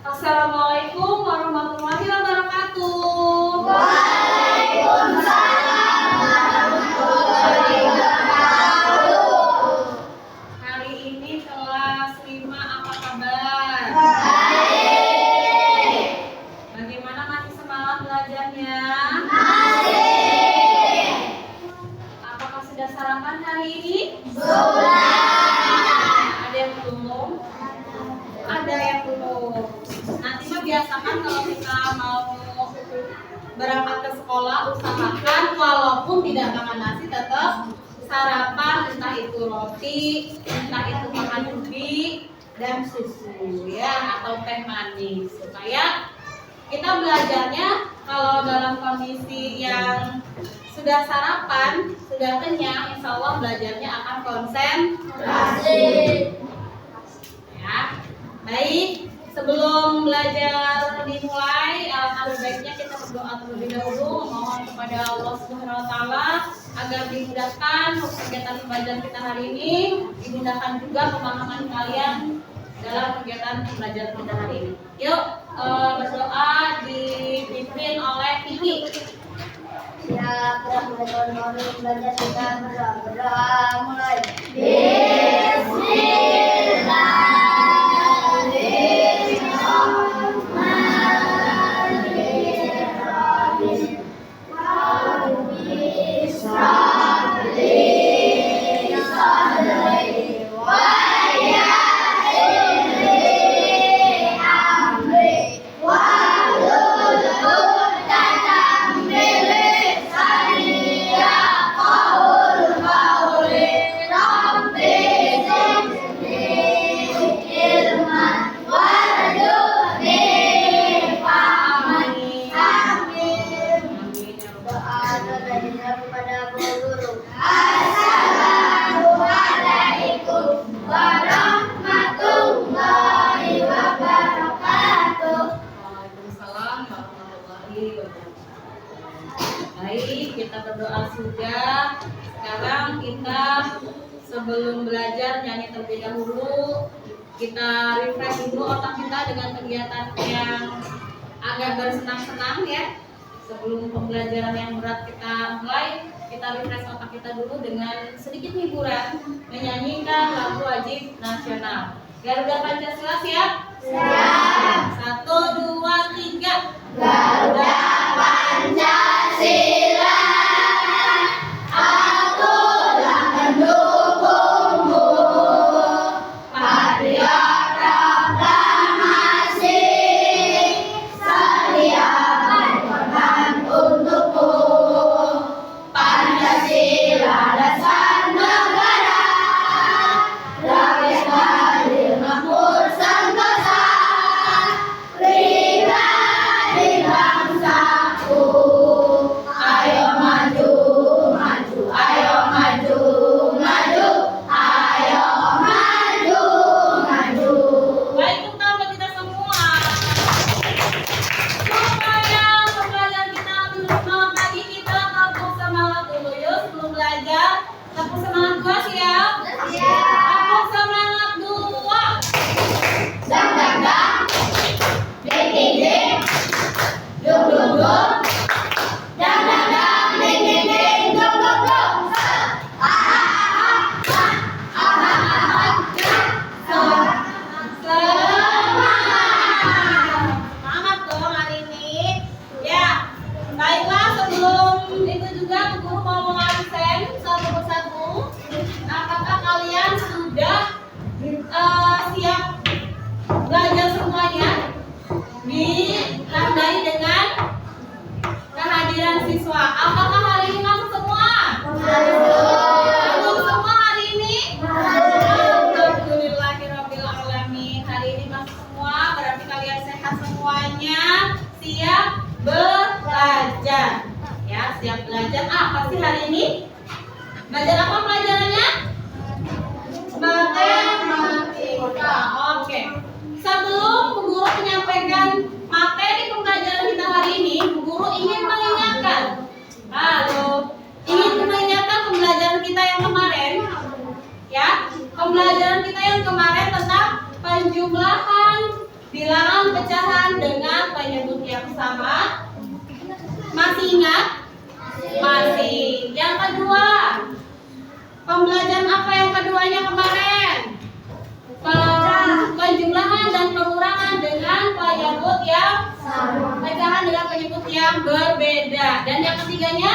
Assalamualaikum warahmatullahi wabarakatuh. Waalaikumsalam warahmatullahi wabarakatuh. Hari ini kelas 5 apa kabar? Baik. Bagaimana, masih semangat belajarnya? Masih. Apakah sudah sarapan hari ini? Sudah. Ada yang belum? Ada yang belum. Nanti mah biasakan kalau kita mau berangkat ke sekolah, usahakan walaupun tidak makan nasi tetap sarapan, entah itu roti, entah itu makan ubi dan susu ya, atau teh manis, supaya kita belajarnya kalau dalam kondisi yang sudah sarapan, sudah kenyang, insya Allah belajarnya akan konsentrasi ya. Baik, sebelum belajar dimulai, alangkah baiknya kita berdoa terlebih dahulu, memohon kepada Allah Subhanahu Wa Taala agar dimudahkan kegiatan pembelajaran kita hari ini, dimudahkan juga pemahaman kalian dalam kegiatan pembelajaran kita hari ini. Yuk berdoa dipimpin oleh Kiki. Ya, kita belajar kita berdoa mulai. Bismillah. Baik, kita berdoa sudah. Sekarang kita sebelum belajar nyanyi terlebih dahulu. Kita refresh dulu otak kita dengan kegiatan yang agak bersenang-senang ya. Sebelum pembelajaran yang berat kita mulai, kita refresh otak kita dulu dengan sedikit hiburan, menyanyikan lagu wajib nasional. Garuda Pancasila siap? Siap. 1, 2, 3. Garuda Pancasila, akulah pendukungmu, patriot proklamasi, setia berkorban untukmu. Pancasila dasar negara, rakyat adil makmur sentosa, pribadi bangsaku. Ayo maju, maju, ayo maju, maju, ayo maju, maju. Baik, untuk tahu kita semua. Supaya pembelajaran kita lebih semangat lagi, kita tepuk semangat dulu yuk sebelum belajar. Tepuk semangat 2 siap? Tepuk semangat 2. Dang dang dang, ding ding ding, dung dung dung, dang dang dang, ding ding ding, dung dung dung. Semangat dong hari ini. Ya, baiklah, sebelum itu juga Bu Guru mau mengabsen satu persatu. Apakah kalian sudah siap belajar semuanya? Ditandai dengan kehadiran siswa. Apakah hari ini masuk semua? Masuk semua hari ini? Alhamdulillahirabbil alamin. Hari ini masuk semua, berarti kalian sehat semuanya, siap belajar. Ya, siap belajar. Apa sih hari ini? Belajar apa pelajarannya? Matematika. Oke. Sebelum Bu Guru menyampaikan materi pembelajaran kita hari ini, Bu Guru ingin mengingatkan. Halo, ingin mengingatkan pembelajaran kita yang kemarin. Ya, pembelajaran kita yang kemarin tentang penjumlahan bilangan pecahan ingat? Masih. Yang kedua, pembelajaran apa yang keduanya kemarin? Penjumlahan dan pengurangan dengan penyebut yang pecahan dengan penyebut yang berbeda. Dan yang ketiganya,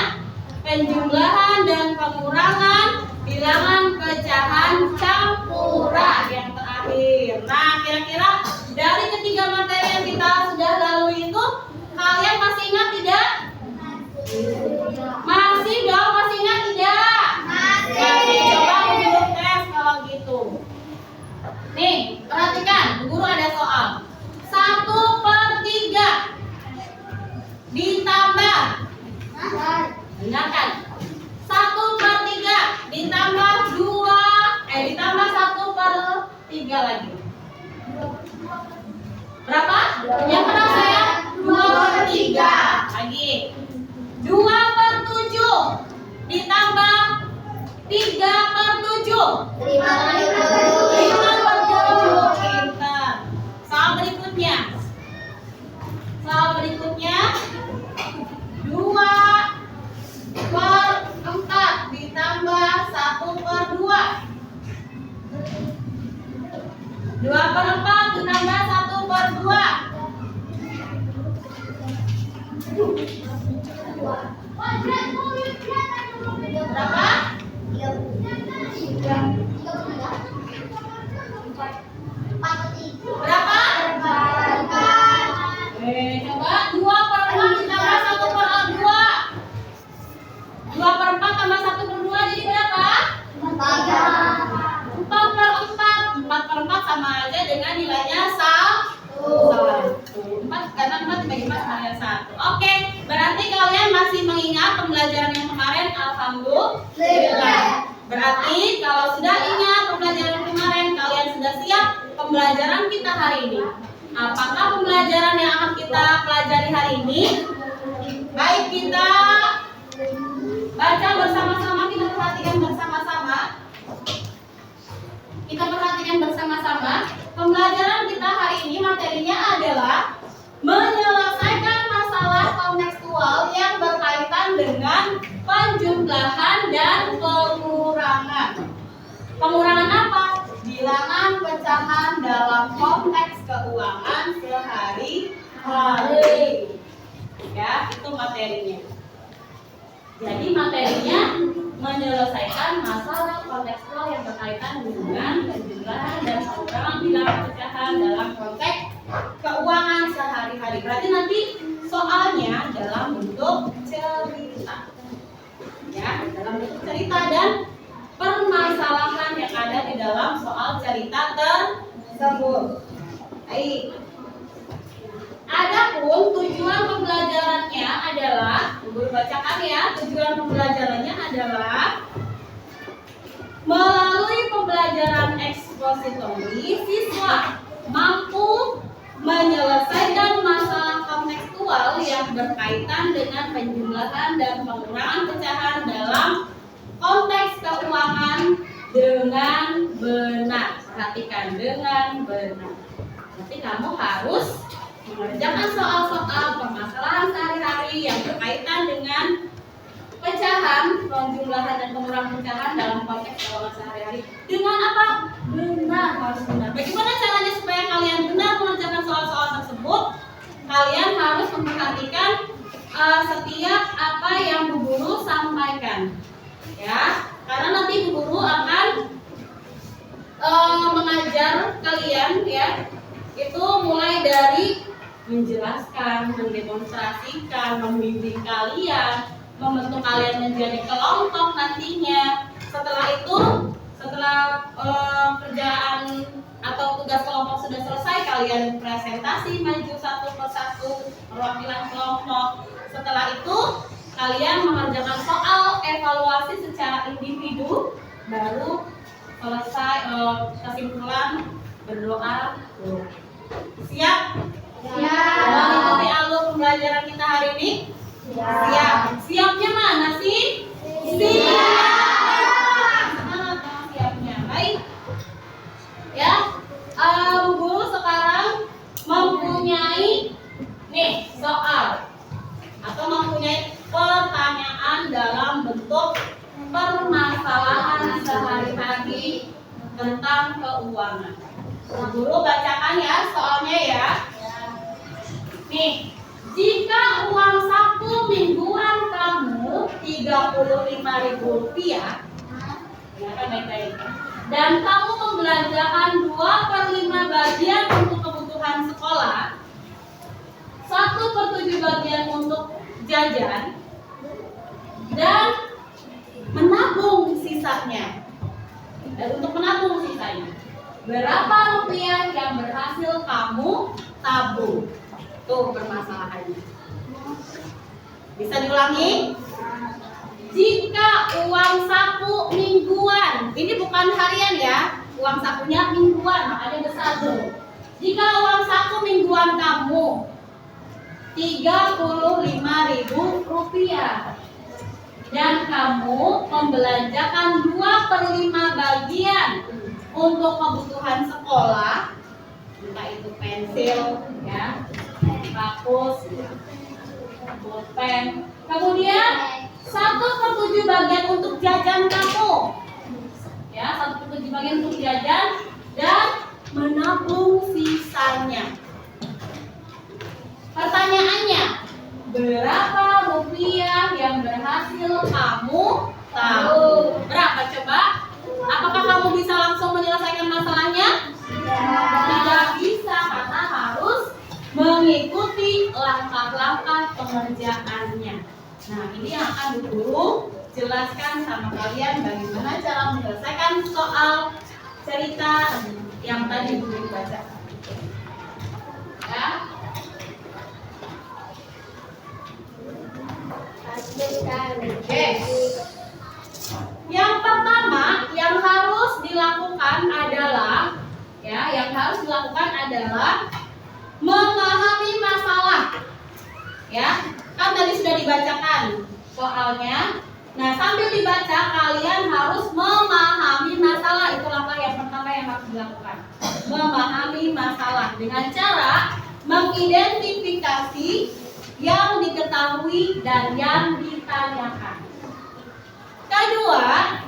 penjumlahan dan pengurangan bilangan pecahan campuran yang terakhir. Nah, kira-kira dari ketiga materi yang kita sudah lalui itu, kalian masih ingat tidak? Masih dong, masih ingat tidak? Masih. Coba Bu Guru tes kalau gitu. Nih, perhatikan, Bu Guru ada soal. 1/3 ditambah, dengarkan, 1/3 ditambah 1/3 lagi. Berapa? Yang pernah saya? 2/3. Lagi. 2/7 ditambah 3/7. 5/7. Pintar. Soal berikutnya. 2/4 ditambah 1/2. 2/4 ditambah 1/2. Berapa? Berapa? Coba 2/4 ditambah 1/2. 2/4 tambah 1/2 jadi berapa? 4/4 sama aja dengan nilainya 1. 4 karena 4 dibagi 4 sama dengan 1. Oke, berarti kalian masih mengingat pembelajaran yang kemarin? Alhamdulillah. Berarti kalau sudah ingat pembelajaran kemarin, kalian sudah siap pembelajaran kita hari ini. Apakah pembelajaran yang akan kita pelajari hari ini? Baik, kita baca bersama-sama, kita perhatikan bersama-sama. Pembelajaran kita hari ini materinya adalah menyelesaikan masalah kontekstual yang berkaitan dengan penjumlahan dan pengurangan. Pengurangan apa? Bilangan pecahan dalam konteks keuangan sehari-hari. Ya, itu materinya. Jadi materinya menyelesaikan masalah kontekstual yang berkaitan dengan penjumlahan dan pengurangan bilangan pecahan dalam konteks keuangan sehari-hari. Berarti nanti soalnya dalam bentuk cerita. Ya, dalam bentuk cerita dan permasalahan yang ada di dalam soal cerita tersebut. Baik. Adapun tujuan pembelajarannya adalah, Guru bacakan ya, tujuan pembelajarannya adalah melalui pembelajaran ekspositori, siswa mampu menyelesaikan masalah kontekstual yang berkaitan dengan penjumlahan dan pengurangan pecahan dalam konteks keuangan dengan benar. Perhatikan, dengan benar. Nanti kamu harus mengerjakan soal-soal permasalahan sehari-hari yang berkaitan dengan pecahan, penjumlahan dan pengurangan pecahan dalam konteks keuangan sehari-hari. Dengan apa? Benar, harus benar. Bagaimana caranya supaya kalian benar mengerjakan soal-soal tersebut? Kalian harus memperhatikan setiap apa yang Bu Guru sampaikan. Ya, karena nanti Bu Guru akan mengajar kalian ya, itu mulai dari menjelaskan, mendemonstrasikan, membimbing kalian, membentuk kalian menjadi kelompok nantinya. Setelah itu, setelah kerjaan atau tugas kelompok sudah selesai, kalian presentasi maju satu persatu perwakilan kelompok. Setelah itu, kalian mengerjakan soal evaluasi secara individu, baru selesai kesimpulan berdoa. Siap? Mengikuti alur pembelajaran kita hari ini? Siap. Siapnya mana sih? Siap. Semangat siapnya. Baik. Ya, Bu Guru sekarang mempunyai nih soal atau mempunyai keuangan. Guru bacakan ya soalnya ya. Nih, jika uang saku mingguan kamu Rp35.000, ya kan baik-baik. Dan kamu membelanjakan 2/5 bagian untuk kebutuhan sekolah, 1/7 bagian untuk jajan, dan menabung sisanya. Dan untuk menabung sisanya, berapa rupiah yang berhasil kamu tabung? Tuh permasalahannya. Bisa diulangi? Jika uang saku mingguan, ini bukan harian ya, uang sakunya mingguan, makanya besar tuh. Jika uang saku mingguan kamu Rp35.000 dan kamu membelanjakan 2/5 bagian untuk kebutuhan sekolah, entah itu pensil, ya, rakus, pulpen, kemudian 1/7 bagian untuk jajan kamu, ya, 1/7 bagian untuk jajan dan menabung sisanya. Pertanyaannya, berapa rupiah yang berhasil kamu tabung? Berapa coba? Apakah kamu bisa langsung menyelesaikan masalahnya? Tidak bisa, karena harus mengikuti langkah-langkah pengerjaannya. Nah, ini yang akan Bu Guru jelaskan sama kalian bagaimana cara menyelesaikan soal cerita yang tadi Bu Guru bacakan. Ya. Oke. Yang pertama yang harus dilakukan adalah memahami masalah. Ya, kan tadi sudah dibacakan soalnya. Nah, sambil dibaca kalian harus memahami masalah. Itu langkah yang pertama yang harus dilakukan. Memahami masalah dengan cara mengidentifikasi yang diketahui dan yang ditanyakan. Kedua,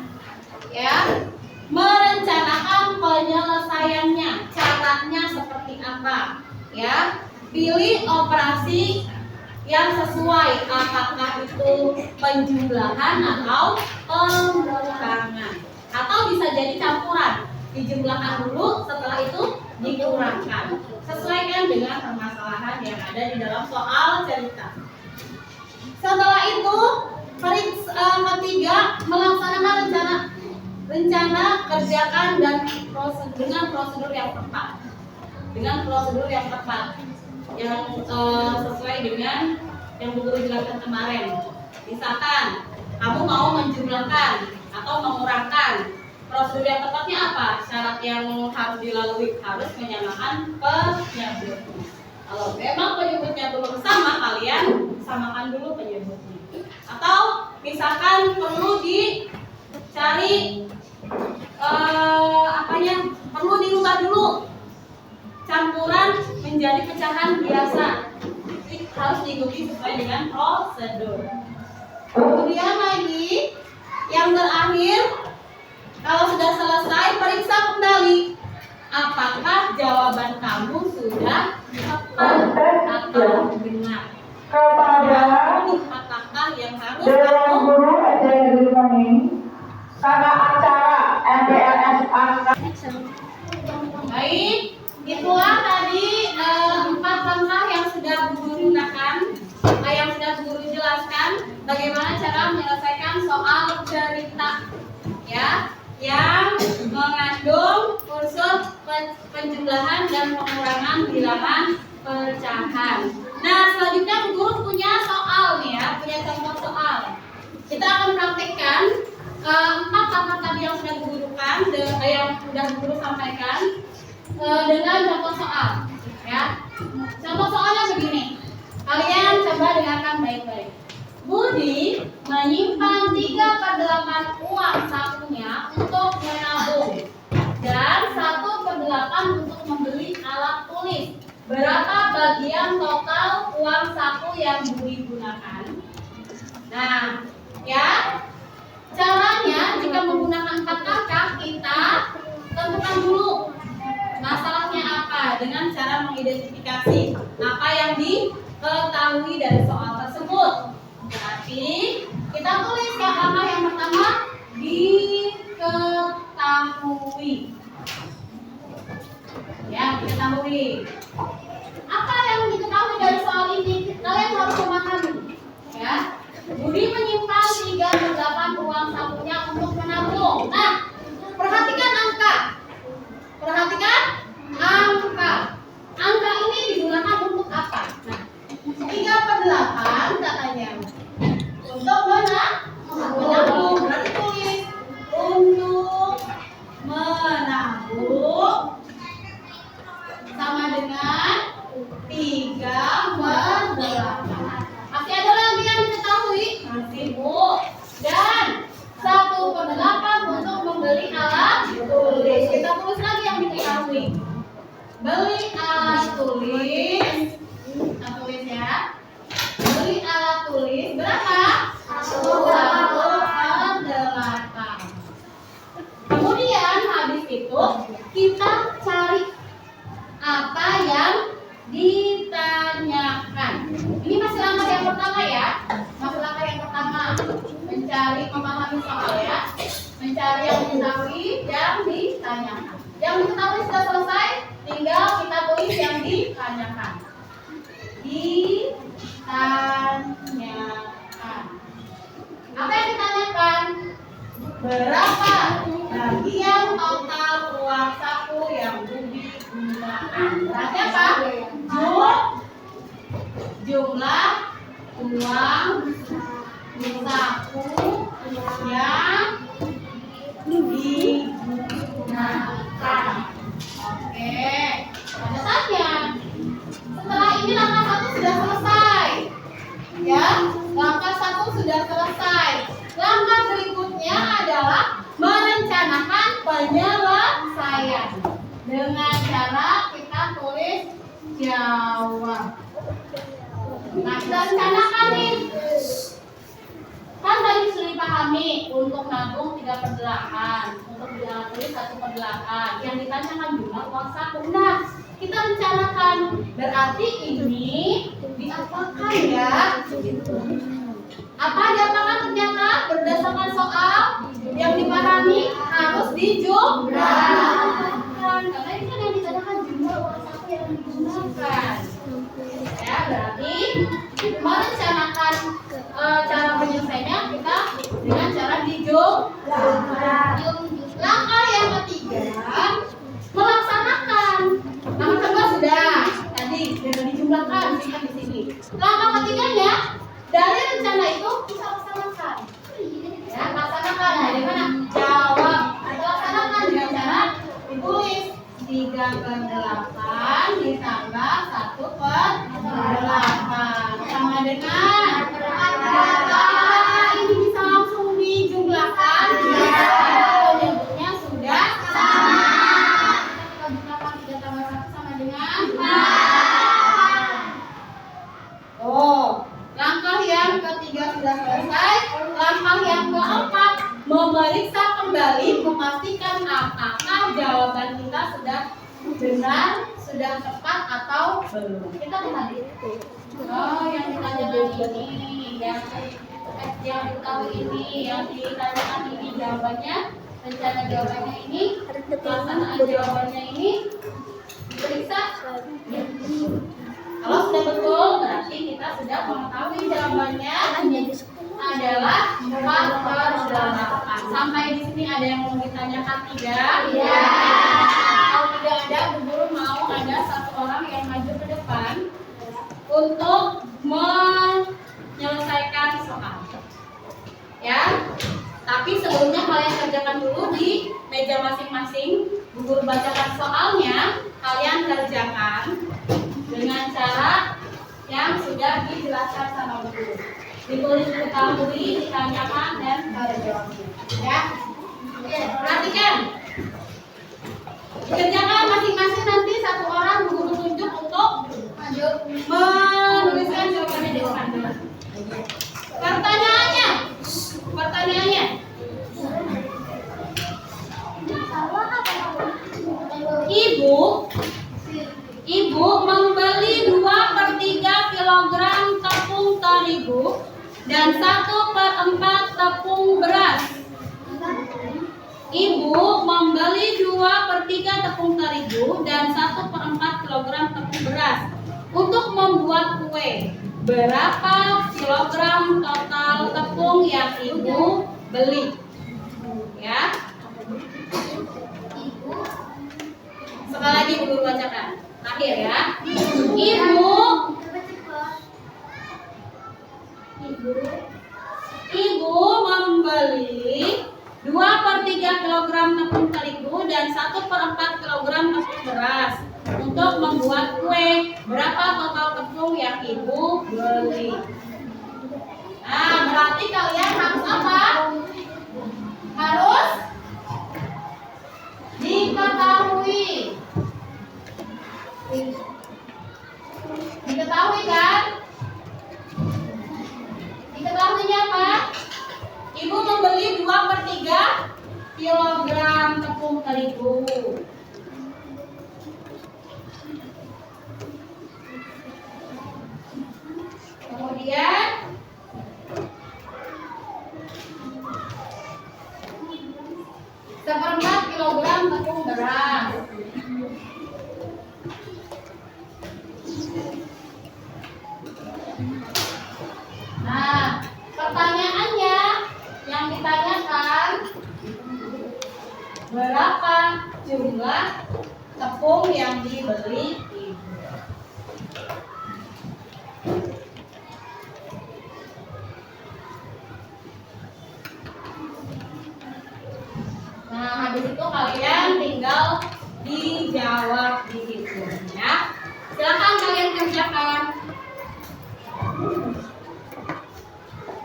ya, merencanakan penyelesaiannya. Caranya seperti apa? Ya, pilih operasi yang sesuai, apakah itu penjumlahan atau pengurangan, atau bisa jadi campuran, dijumlahkan dulu, setelah itu dikurangkan. Sesuaikan dengan permasalahan yang ada di dalam soal cerita. Setelah itu, ketiga, melaksanakan rencana kerjakan dan dengan prosedur yang tepat. Yang sesuai dengan yang Bu Guru jelaskan kemarin. Misalkan kamu mau menjumlahkan atau mengurangkan, prosedur yang tepatnya apa? Syarat yang harus dilalui, harus menyamakan penyebutnya. Kalau memang penyebutnya belum sama, kalian samakan dulu penyebutnya. Atau misalkan perlu dicari perlu dirubah dulu campuran menjadi pecahan biasa. Jadi harus diikuti sesuai dengan prosedur. Kemudian lagi yang terakhir, kalau sudah selesai, periksa kembali apakah jawaban kamu sudah tepat atau benar. Apakah yang harus kamu Guru Negeri kami karena acara MPLS baik. Itulah tadi 4 langkah yang sudah Bu Guru gunakan, yang sudah Bu Guru jelaskan bagaimana cara menyelesaikan soal cerita, ya, yang mengandung unsur penjumlahan dan pengurangan bilangan pecahan. Nah, selanjutnya Bu Guru punya soal nih ya, punya contoh soal. Kita akan praktekkan 4 langkah tadi yang sudah Bu Guru yang sudah Bu Guru sampaikan dengan contoh soal, ya. Contoh soalnya begini. Kalian coba dengarkan baik-baik. Budi menyimpan 3/8 uang sakunya untuk menabung dan 1/8 untuk membeli alat tulis. Berapa bagian total uang saku yang Budi gunakan? Nah, ya, caranya jika menggunakan 4 kaca, kita tentukan dulu masalahnya apa dengan cara mengidentifikasi apa yang diketahui dari soal tersebut. Berarti kita tulis ya langkah yang pertama diketahui. Ya, diketahui. Apa yang diketahui dari soal ini? Kalian harus memahami. Ya, Budi menyimpan 3/8 uang sakunya untuk menabung. Nah, perhatikan angka. Perhatikan angka. Angka ini digunakan untuk apa? Nah, 3/8 katanya untuk menabung. Berarti tulis untuk menabung sama dengan 3/8. Masih ada lagi yang diketahui? Masih, Bu. Dan 1/8 untuk membeli alat tulis. Kita tulis lagi yang diketahui. Beli alat tulis. Kita tulis ya. Beli alat tulis berapa? 1/8. Kemudian habis itu kita cari apa yang ditanyakan. Ini masih langkah yang pertama ya. Masih langkah yang pertama. Mencari, memahami soal ya. Mencari yang diketahui, yang ditanyakan. Yang diketahui sudah selesai, tinggal kita tulis yang ditanyakan. Ditanyakan. Apa yang ditanyakan? Berapa bagian total uang saku yang Budi gunakan? Berarti apa? Jumlah uang saku yang digunakan. Oke. Ada tanya. Setelah ini langkah 1 sudah selesai. Ya, langkah 1 sudah selesai. Langkah berikutnya adalah merencanakan penyelesaian dengan cara kita tulis jawab. Nah, kita rencanakan nih. Kan tadi sudah dipahami untuk nabung 3/8, untuk beli alat tulis 1/8. Yang ditanyakan juga uang saku. Nah, kita rencanakan. Berarti ini diapakan ya? Apa diapakan ternyata berdasarkan soal yang dipahami harus dijumlahkan. Karena ini kan yang ditanyakan jumlah uang saku yang digunakan. Ya, berarti merencanakan cara penyelesaiannya kita dengan cara dijumlahkan. Langkah yang ketiga melaksanakan. Langkah kedua sudah tadi dengan dijumlahkan sehingga di sini. Langkah ketiganya dari rencana itu kita laksanakan. Ya, laksanakan. Nah, di mana? Jawab. Kita laksanakan dengan cara ditulis 3/8 ditambah 1/8 sama dengan ini bisa langsung dijumlahkan. Penyebutnya sudah sama. Kita jumlahkan 3 tambah 1 sama dengan 4. Oh, langkah yang ketiga sudah selesai. Langkah yang keempat memeriksa kembali, memastikan apakah jawaban kita sudah benar, sudah tepat atau belum. Kita lihat. Oh, yang ditanyakan ini, yang diketahui ini, yang ditanyakan ini jawabannya, rencana jawabannya ini, pelaksanaan jawabannya ini, diperiksa. Kalau sudah betul, berarti kita sudah mengetahui jawabannya adalah 4/8. Sampai di sini ada yang mau ditanyakan tidak? Iya. Kalau tidak ada, Bu Guru mau ada satu orang yang maju ke depan untuk menyelesaikan soal. Ya. Tapi sebelumnya kalian kerjakan dulu di meja masing-masing. Bu Guru bacakan soalnya, kalian kerjakan dengan cara yang sudah dijelaskan sama Bu Guru. Ditulis diketahui, ditanyakan, dan terjawabnya. Ya. Oke, perhatikan. Kerjakan masing-masing, nanti satu orang Bu Guru tunjuk untuk menuliskan jawabannya di depan. Pertanyaannya. Ibu dan 1/4 tepung beras. Ibu membeli 2/3 tepung terigu dan 1/4 kilogram tepung beras untuk membuat kue. Berapa kilogram total tepung yang ibu beli? Ya. Sekali lagi ibu guru bacakan. Akhir ya. Ibu membeli 2/3 kilogram tepung terigu dan 1/4 kilogram tepung beras untuk membuat kue. Berapa total tepung yang ibu beli? Nah, berarti kalian harus apa? Harus diketahui. Diketahui kan? Diketahuinya apa? Ibu membeli 2/3 kilogram tepung terigu. Kemudian 1/4 kilogram tepung beras. Nah, pertanyaannya yang ditanyakan berapa jumlah tepung yang dibeli ibu? Nah, habis itu kalian tinggal dijawab di situ ya. Silakan kalian kerjakan.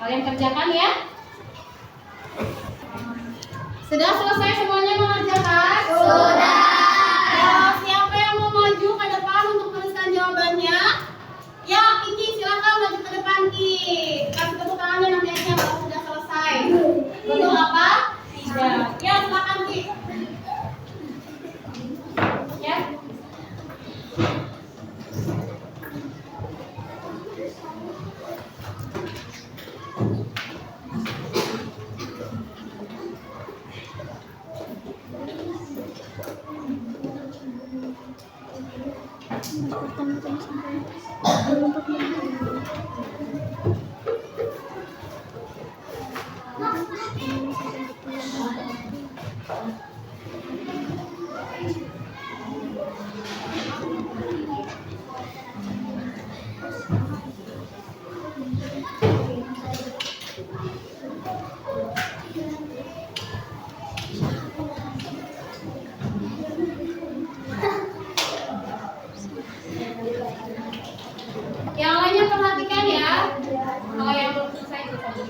Kalian kerjakan ya. Sudah selesai semuanya mengerjakan? Sudah. Siapa yang mau maju ke depan untuk menuliskan jawabannya? Ya, Kiki silakan maju ke depan, Ki. Kasih tepuk tangannya nanti aja kalau sudah selesai. Betul apa? Tidak. Ya, silakan, Ki. Ya. Yang lainnya perhatikan ya. Kalau yang belum selesai itu saja.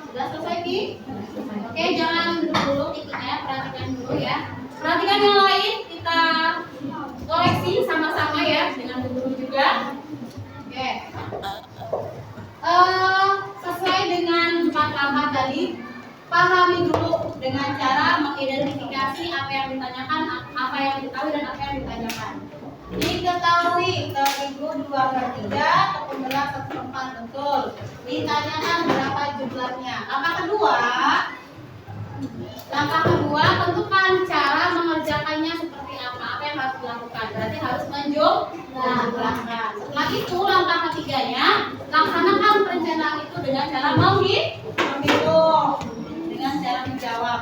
Sudah selesai, Ki? Oke, jangan dulu ikutnya, perhatikan dulu ya. Perhatikan yang lain, kita koreksi sama-sama ya dengan guru juga. Oke. Sesuai dengan kata tadi, pahami dulu dengan cara mengidentifikasi apa yang ditanyakan, apa yang diketahui dan apa yang ditanyakan. Diketahui terigu 2/3, tepung beras 1/4, betul. Ditanyakan berapa jumlahnya. Langkah kedua, tentukan cara mengerjakannya seperti apa. Apa yang harus dilakukan? Berarti harus menjumlahkan. Setelah itu langkah ketiganya, laksanakan perencanaan itu dengan cara menghitung, dengan cara menjawab.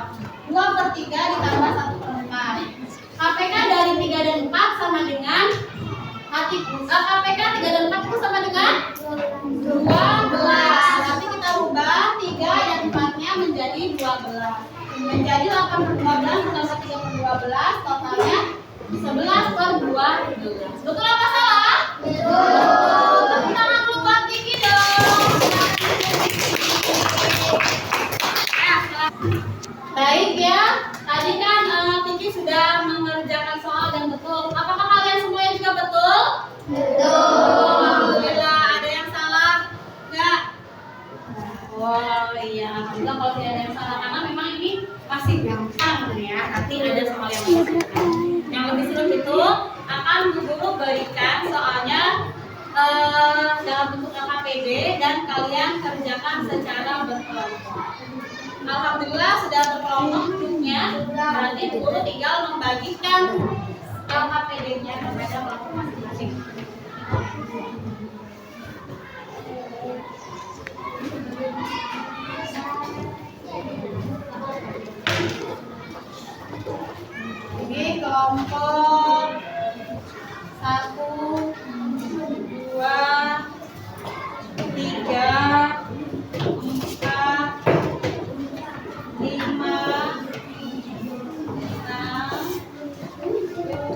2/3 ditambah 1/4. KPK dari 3 dan 4 sama dengan KPK 3 dan 4 itu sama dengan 12. Nanti kita rubah 3 dan 4-nya menjadi 12. Menjadi 8 per 12 ditambah 3 per 12, totalnya 11 per 12. Betul apa salah? Betul. Tepuk tangan keluar tinggi dong. Baik ya, tadi kan Tiki sudah mengerjakan soal dan betul. Apakah kalian semuanya juga betul? Betul. Alhamdulillah. Ada yang salah? Enggak? Oh iya, alhamdulillah kalau tidak ada yang salah karena memang ini masih gampang ya. Nanti ada soal yang membedakan. Yang lebih seru itu akan guru berikan soalnya dalam bentuk LKPD dan kalian kerjakan secara berkelompok. Alhamdulillah sudah berkelompok grupnya, berarti guru tinggal membagikan LKPD-nya kepada kelompok masing-masing. Ini kelompok 1, 2, 3, 4, 5, 6,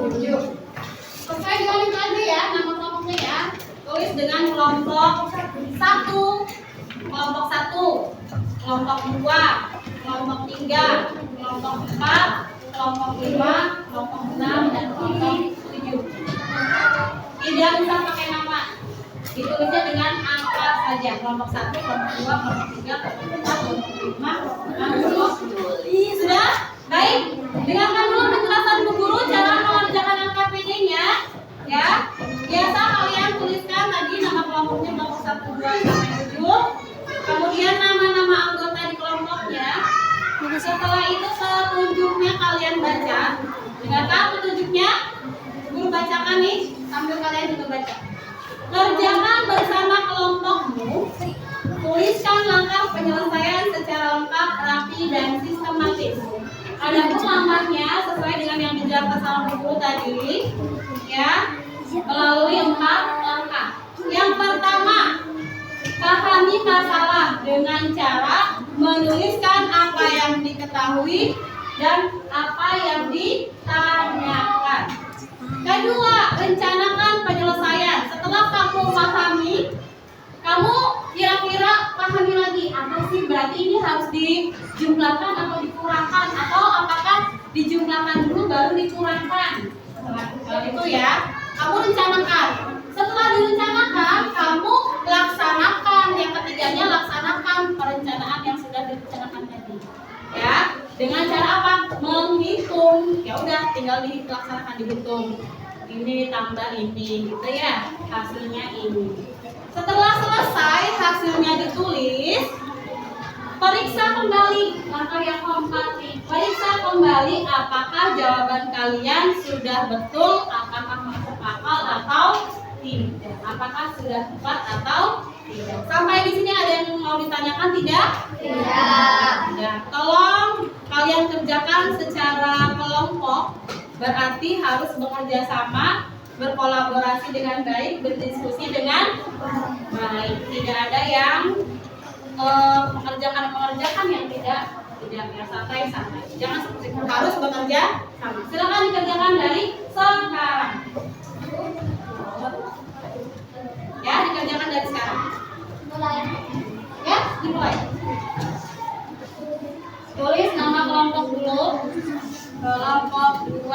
7. Sesuai dengan itu aja ya, nama kelompoknya ya. Tulis dengan kelompok 1, kelompok 1, kelompok 2, kelompok 3, kelompok 4, kelompok 5, kelompok 6, dan kelompok 7. Tidak usah pakai nama. Ditulisnya dengan angka saja. Kelompok 1, kelompok 2, kelompok 3, kelompok 4, kelompok 5, kelompok 6. Sudah? Baik. Dengarkan dulu penjelasan Bu Guru cara mengerjakan LKPD-nya. Ya. Biasa kalian tuliskan tadi nama kelompoknya kelompok 1, 2, sampai 7. Kemudian nama-nama anggota di kelompoknya. Setelah itu petunjuknya kalian baca. Dengarkan petunjuknya. Guru bacakan nih sambil kalian juga baca. Kerjakan bersama kelompokmu. Tuliskan langkah penyelesaian secara lengkap, rapi, dan sistematis. Adapun langkahnya sesuai dengan yang dijelaskan sama guru tadi, ya, melalui 4 langkah. Yang pertama, pahami masalah dengan cara menuliskan apa yang diketahui dan apa yang ditanyakan. Kedua, rencanakan penyelesaian. Setelah kamu pahami, kamu kira-kira pahami lagi apa sih, berarti ini harus dijumlahkan atau dikurangkan, atau apakah dijumlahkan dulu baru dikurangkan. Setelah itu ya, kamu rencanakan. Setelah direncanakan, kamu laksanakan. Yang ketiganya, laksanakan perencanaan yang sudah direncanakan tadi. Ya, dengan cara apa? Menghitung. Ya udah, tinggal dilaksanakan, dihitung. Ini tambah ini, gitu ya. Hasilnya ini. Setelah selesai hasilnya ditulis, periksa kembali. Langkah yang keempat nih. Periksa kembali apakah jawaban kalian sudah betul, apakah masuk akal atau tidak. Apakah sudah tepat atau tidak. Sampai di sini ada yang mau ditanyakan tidak? Tidak. Tidak. Tolong kalian kerjakan secara kelompok. Berarti harus bekerja sama, berkolaborasi dengan baik, berdiskusi dengan baik. Tidak ada yang mengerjakan yang tidak ya, santai-santai. Jangan seperti itu, harus bekerja sama. Silakan dikerjakan dari sekarang. Ya, dikerjakan dari sekarang. Ya, dimulai. Tulis nama kelompok dulu. Kelompok 2.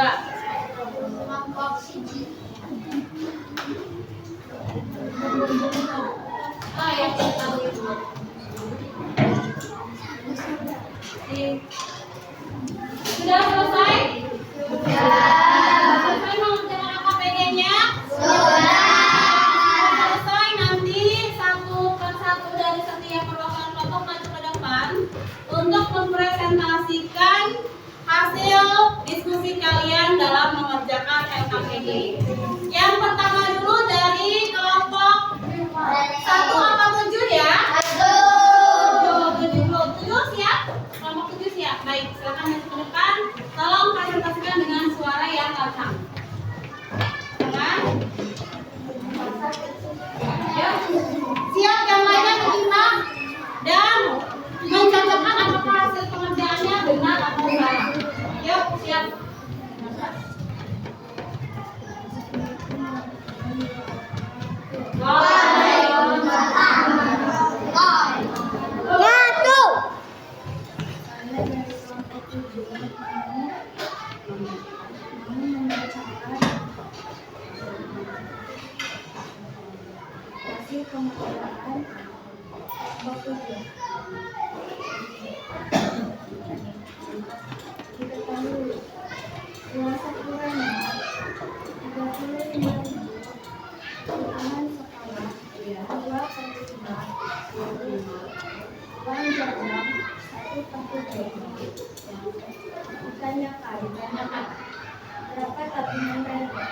Kelompok 1. Ya, tahu itu. Sudah selesai? Sudah. Selesai mengerjakan LKPD-nya? Sudah. Selesai, nanti satu persatu dari setiap perwakilan kelompok maju ke depan untuk mempresentasikan hasil diskusi kalian dalam mengerjakan LKPD. Yang pertama dulu dari kelompok 1 apa 7 ya? 7 siap? Kelompok 7 siap. Baik, silakan maju ke depan. Tolong presentasikan dengan suara yang membacakan hasil pemeriksaan bab 7. Diketahui luas ukurannya 35 halaman sekolah 2/5, uang jajan 1/3. Ditanyakan berapa tabungan renta?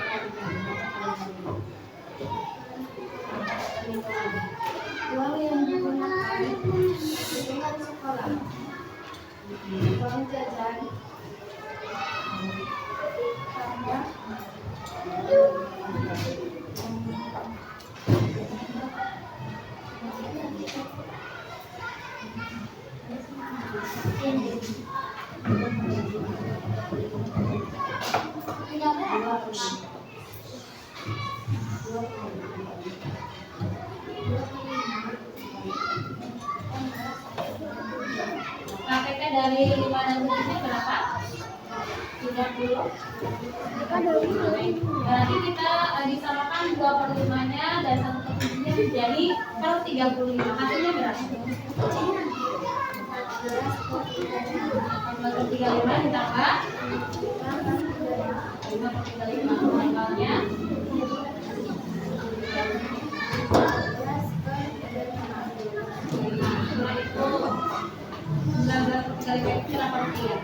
Uang yang digunakan kebutuhan sekolah, uang jajan tambah KPK dari 5 dan 7 berapa? 30. Berarti kita disamakan 2/5-nya dan 1/7-nya menjadi per 35. Hasilnya berapa? 14/35 ditambah 5/35. Totalnya 19/35 itu berapa rupiah?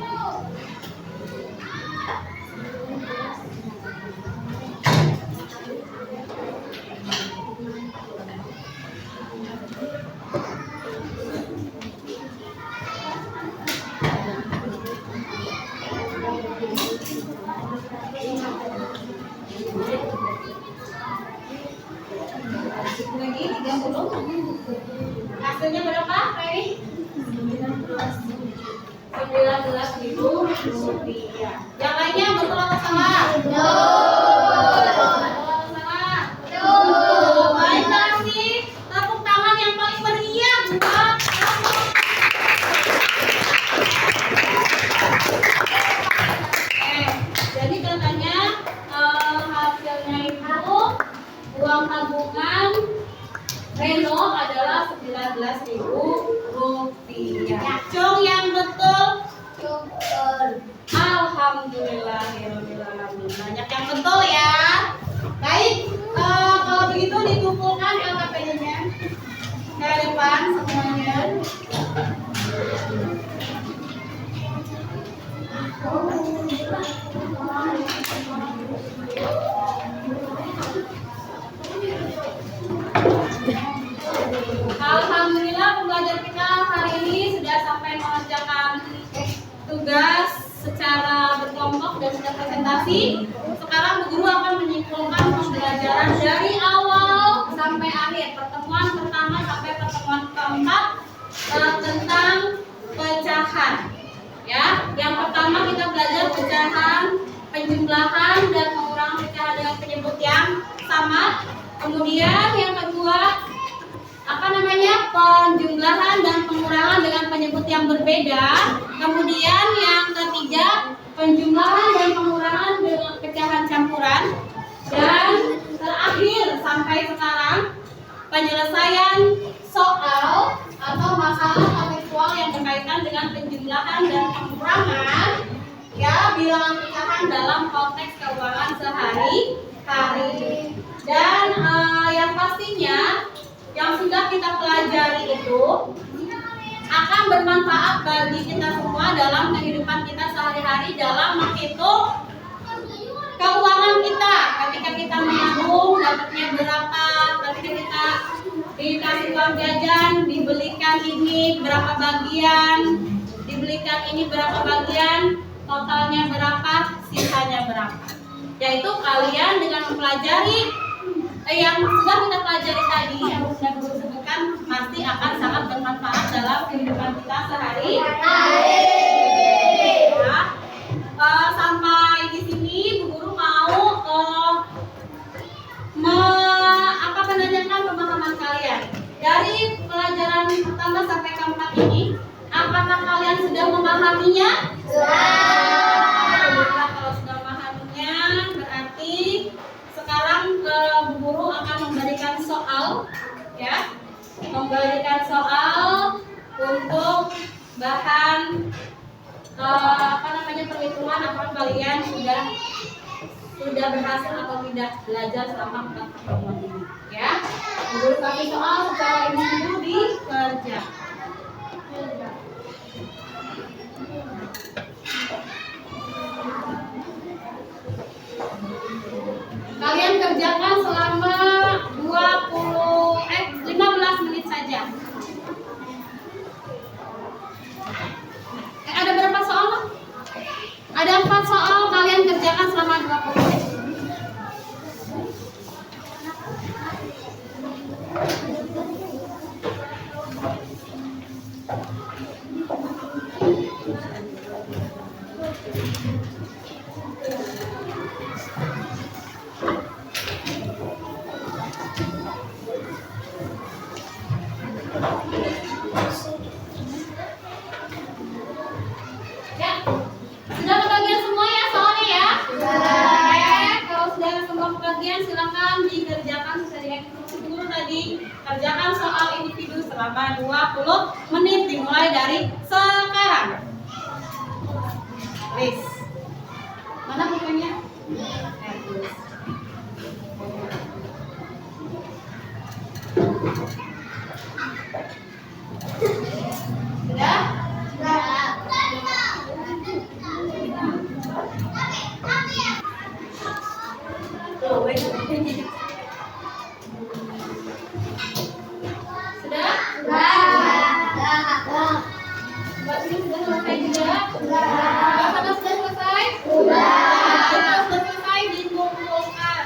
Lagi 30. Hasilnya berapa, Ferry? 19.000 rupiah. Yang lainnya betul atau salah? Baik, kasih tepuk tangan yang paling meriah buat jadi katanya hasilnya itu uang tabungan Reno adalah 19.000 rupiah. Cung yang betul. Alhamdulillahirobbilalamin. Banyak yang betul ya. Baik, kalau begitu dikumpulkan LKPD-nya ke depan semuanya. Alhamdulillah pembelajar kita hari ini sudah sampai mengerjakan tugas secara berkelompok dan sudah presentasi. Sekarang Bu Guru akan menyimpulkan pembelajaran dari awal sampai akhir, pertemuan pertama sampai pertemuan keempat tentang pecahan. Ya, yang pertama kita belajar pecahan, penjumlahan dan pengurangan pecahan dengan penyebut yang sama. Kemudian yang kedua penjumlahan dan pengurangan dengan penyebut yang berbeda. Kemudian yang ketiga penjumlahan dan pengurangan dengan pecahan campuran. Dan terakhir sampai sekarang penyelesaian soal atau masalah kontekstual yang berkaitan dengan penjumlahan dan pengurangan ya bilangan pecahan dalam konteks keuangan sehari-hari. Dan yang pastinya yang sudah kita pelajari itu akan bermanfaat bagi kita semua dalam kehidupan kita sehari-hari dalam menghitung keuangan kita. Ketika kita menabung dapatnya berapa, ketika kita dikasih uang jajan dibelikan ini berapa bagian, dibelikan ini berapa bagian, totalnya berapa, sisanya berapa. Yaitu kalian dengan mempelajari yang sudah kita pelajari tadi yang sudah Guru sebutkan pasti akan sangat bermanfaat dalam kehidupan kita sehari-hari. Ya. Sampai di sini Bu Guru mau menanyakan pemahaman kalian dari pelajaran pertama sampai keempat ini. Apakah kalian sudah memahaminya? Sudah. kalian sudah berhasil atau tidak belajar selama 4 pertemuan ini, ya. Guru kasih soal secara individu dikerjakan. Kalian kerjakan selama 15 menit saja. Ada berapa soal? Ada 4 soal, kalian kerjakan selama 20 menit. Ya, sudah kebagian semua ya soalnya ya? Sudah. Kalau sudah semua kebagian silakan dikerjakan sesuai dengan instruksi guru tadi. Kerjakan soal individu selama 20 menit dimulai dari sekarang. Please. Mana bukunya? Tulis. Sudah? Sudah? Mbak ini sudah selesai juga? Mbak Sana sudah selesai? Kalau sudah selesai dikumpulkan.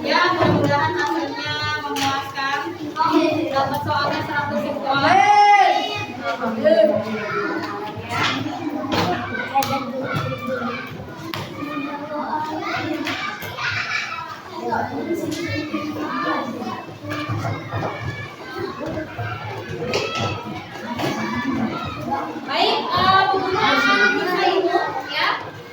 Ya, mudah-mudahan hasilnya memuaskan. Dapat soalnya 100 siswa. Baik, teman-teman bisa ibu ya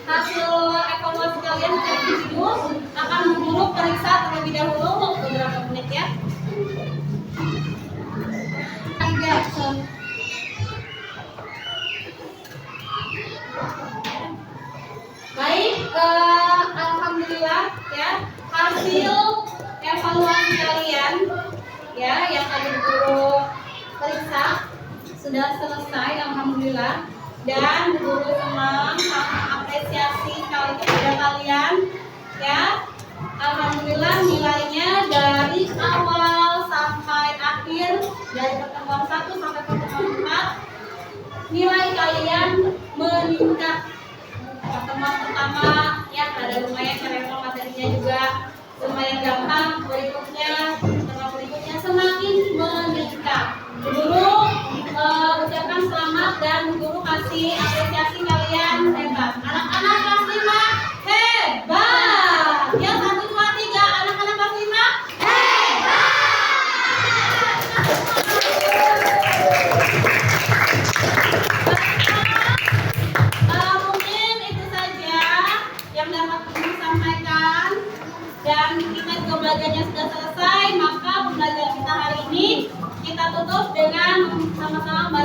hasil evaluasi kalian secara individu akan menurut periksa terlebih dahulu beberapa menit ya. Baik, alhamdulillah ya hasil evaluasi kalian ya yang tadi guru periksa sudah selesai alhamdulillah, dan guru senang sama apresiasi kali kepada kalian ya. Alhamdulillah nilainya dari awal sampai akhir, dari pertemuan 1 sampai pertemuan 4 nilai kalian meningkat. Pertemuan pertama ya ada lumayan level materinya juga lumayan gampang, pertemuan berikutnya semakin meningkat. Guru ucapkan selamat dan guru kasih apresiasi kalian hebat. Anak-anak kelas 5 hebat. Yang 1, 2, 3 anak-anak kelas 5 hebat. Mungkin itu saja yang dapat guru sampaikan, dan kita juga belajarnya sudah selesai. Maka pembelajaran kita hari ini kita tutup dengan sama-sama